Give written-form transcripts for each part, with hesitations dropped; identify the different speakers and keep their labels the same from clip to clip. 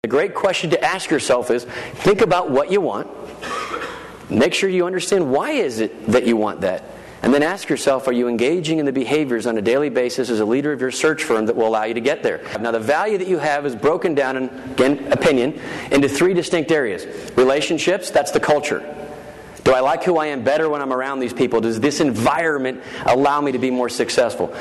Speaker 1: The great question to ask yourself is, think about what you want. Make sure you understand why is it that you want that. And then ask yourself, are you engaging in the behaviors on a daily basis as a leader of your search firm that will allow you to get there? Now, the value that you have is broken down, in, again, opinion, into 3 distinct areas. Relationships, that's the culture. Do I like who I am better when I'm around these people? Does this environment allow me to be more successful?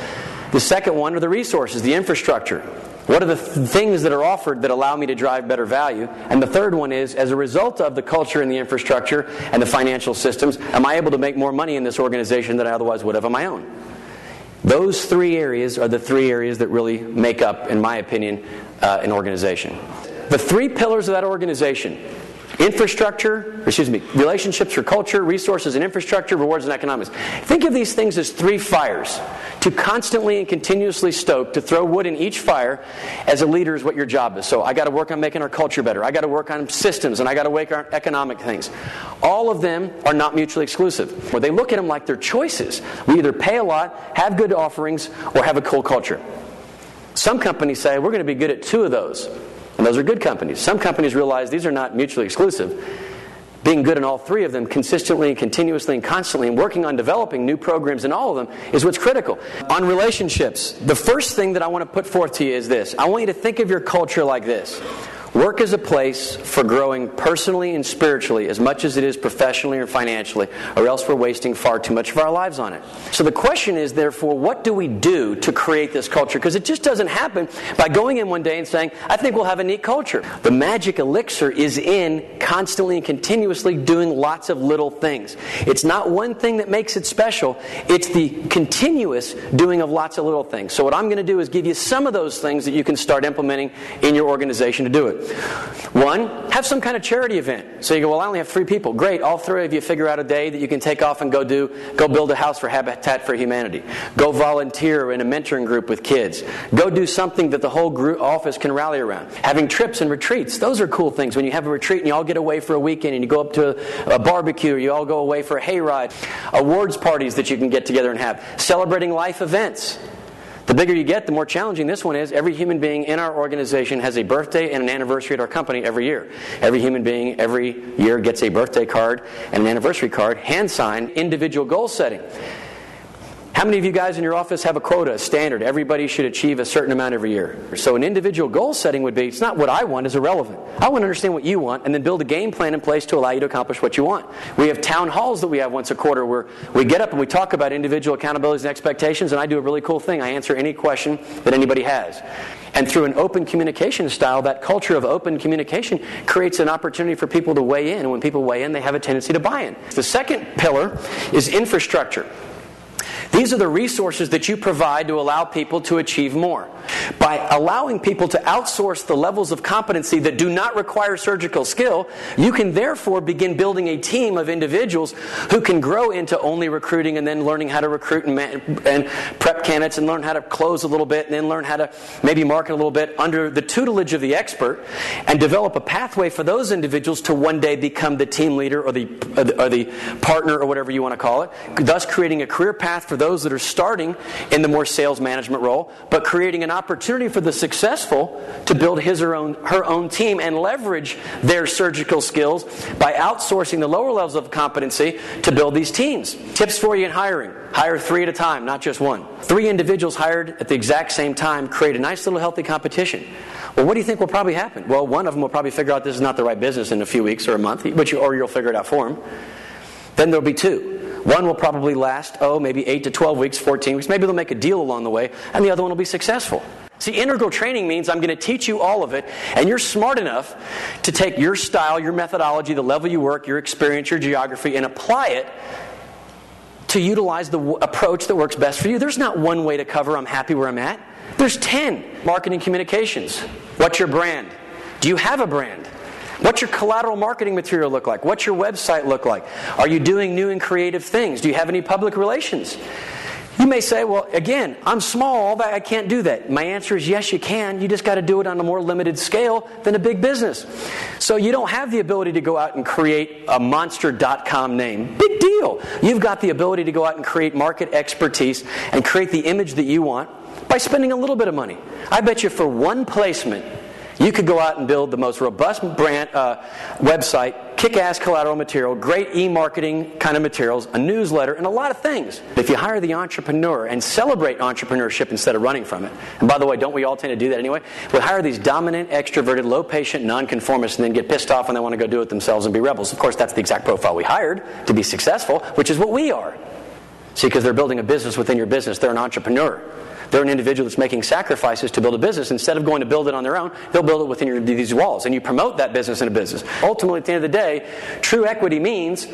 Speaker 1: The second one are the resources, the infrastructure. What are the things that are offered that allow me to drive better value? And the third one is, as a result of the culture and the infrastructure and the financial systems, am I able to make more money in this organization than I otherwise would have on my own? Those 3 areas are the 3 areas that really make up, in my opinion, an organization. The 3 pillars of that organization: relationships for culture, resources and infrastructure, rewards and economics. Think of these things as 3 fires to constantly and continuously stoke, to throw wood in each fire. As a leader is what your job is. So I got to work on making our culture better. I got to work on systems, and I got to work on economic things. All of them are not mutually exclusive. Or they look at them like they're choices. We either pay a lot, have good offerings, or have a cool culture. Some companies say, we're going to be good at 2 of those. And those are good companies. Some companies realize these are not mutually exclusive. Being good in all 3 of them consistently and continuously and constantly, and working on developing new programs in all of them is what's critical. On relationships, the first thing that I want to put forth to you is this. I want you to think of your culture like this. Work is a place for growing personally and spiritually as much as it is professionally or financially, or else we're wasting far too much of our lives on it. So the question is, therefore, what do we do to create this culture? Because it just doesn't happen by going in one day and saying, I think we'll have a neat culture. The magic elixir is in constantly and continuously doing lots of little things. It's not one thing that makes it special. It's the continuous doing of lots of little things. So what I'm going to do is give you some of those things that you can start implementing in your organization to do it. 1, have some kind of charity event. So you go, well, I only have 3 people. Great, all 3 of you figure out a day that you can take off and go build a house for Habitat for Humanity. Go volunteer in a mentoring group with kids. Go do something that the whole office can rally around. Having trips and retreats, those are cool things. When you have a retreat and you all get away for a weekend and you go up to a barbecue, or you all go away for a hayride. Awards parties that you can get together and have. Celebrating life events. The bigger you get, the more challenging this one is. Every human being in our organization has a birthday and an anniversary at our company every year. Every human being every year gets a birthday card and an anniversary card, hand-signed, individual goal setting. How many of you guys in your office have a quota, a standard? Everybody should achieve a certain amount every year. So an individual goal setting would be, it's not what I want is irrelevant. I want to understand what you want and then build a game plan in place to allow you to accomplish what you want. We have town halls that we have once a quarter where we get up and we talk about individual accountabilities and expectations, and I do a really cool thing. I answer any question that anybody has. And through an open communication style, that culture of open communication creates an opportunity for people to weigh in. And when people weigh in, they have a tendency to buy in. The second pillar is infrastructure. These are the resources that you provide to allow people to achieve more. By allowing people to outsource the levels of competency that do not require surgical skill, you can therefore begin building a team of individuals who can grow into only recruiting and then learning how to recruit and prep candidates and learn how to close a little bit and then learn how to maybe market a little bit under the tutelage of the expert, and develop a pathway for those individuals to one day become the team leader or the partner or whatever you want to call it, thus creating a career path for those that are starting in the more sales management role, but creating an opportunity for the successful to build his or her own team and leverage their surgical skills by outsourcing the lower levels of competency to build these teams. Tips for you in hiring. Hire 3 at a time, not just 1. 3 individuals hired at the exact same time create a nice little healthy competition. Well, what do you think will probably happen? Well, one of them will probably figure out this is not the right business in a few weeks or a month, or you'll figure it out for him. Then there'll be 2. One will probably last, maybe 8 to 12 weeks, 14 weeks. Maybe they'll make a deal along the way, and the other one will be successful. See, integral training means I'm going to teach you all of it, and you're smart enough to take your style, your methodology, the level you work, your experience, your geography, and apply it to utilize the approach that works best for you. There's not one way to cover I'm happy where I'm at. There's 10. Marketing communications. What's your brand? Do you have a brand? What's your collateral marketing material look like? What's your website look like? Are you doing new and creative things? Do you have any public relations? You may say, well, again, I'm small, I can't do that. My answer is yes, you can. You just got to do it on a more limited scale than a big business. So you don't have the ability to go out and create a monster.com name. Big deal. You've got the ability to go out and create market expertise and create the image that you want by spending a little bit of money. I bet you for 1 placement You could go out and build the most robust brand website, kick-ass collateral material, great e-marketing kind of materials, a newsletter, and a lot of things. If you hire the entrepreneur and celebrate entrepreneurship instead of running from it, and by the way, don't we all tend to do that anyway? We hire these dominant, extroverted, low-patient, nonconformists and then get pissed off when they want to go do it themselves and be rebels. Of course, that's the exact profile we hired to be successful, which is what we are. See, because they're building a business within your business. They're an entrepreneur. They're an individual that's making sacrifices to build a business. Instead of going to build it on their own, they'll build it within these walls. And you promote that business in a business. Ultimately, at the end of the day, true equity means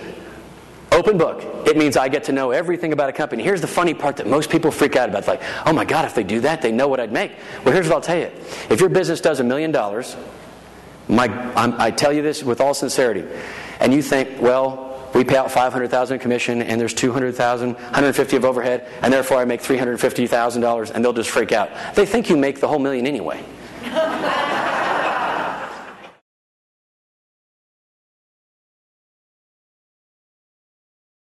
Speaker 1: open book. It means I get to know everything about a company. Here's the funny part that most people freak out about. It's like, oh my God, if they do that, they know what I'd make. Well, here's what I'll tell you. If your business does $1 million, I tell you this with all sincerity, and you think, well, we pay out $500,000 in commission, and there's $200,000, $150,000 of overhead, and therefore I make $350,000, and they'll just freak out. They think you make the whole $1 million anyway.